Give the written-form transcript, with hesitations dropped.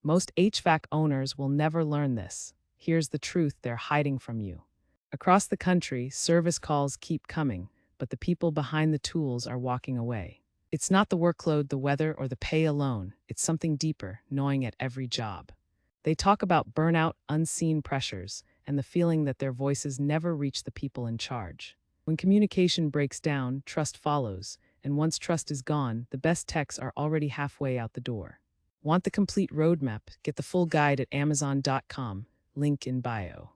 Most HVAC owners will never learn this. Here's the truth they're hiding from you. Across the country, service calls keep coming, but the people behind the tools are walking away. It's not the workload, the weather, or the pay alone. It's something deeper, gnawing at every job. They talk about burnout, unseen pressures, and the feeling that their voices never reach the people in charge. When communication breaks down, trust follows, and once trust is gone, the best techs are already halfway out the door. Want the complete roadmap? Get the full guide at Amazon.com, link in bio.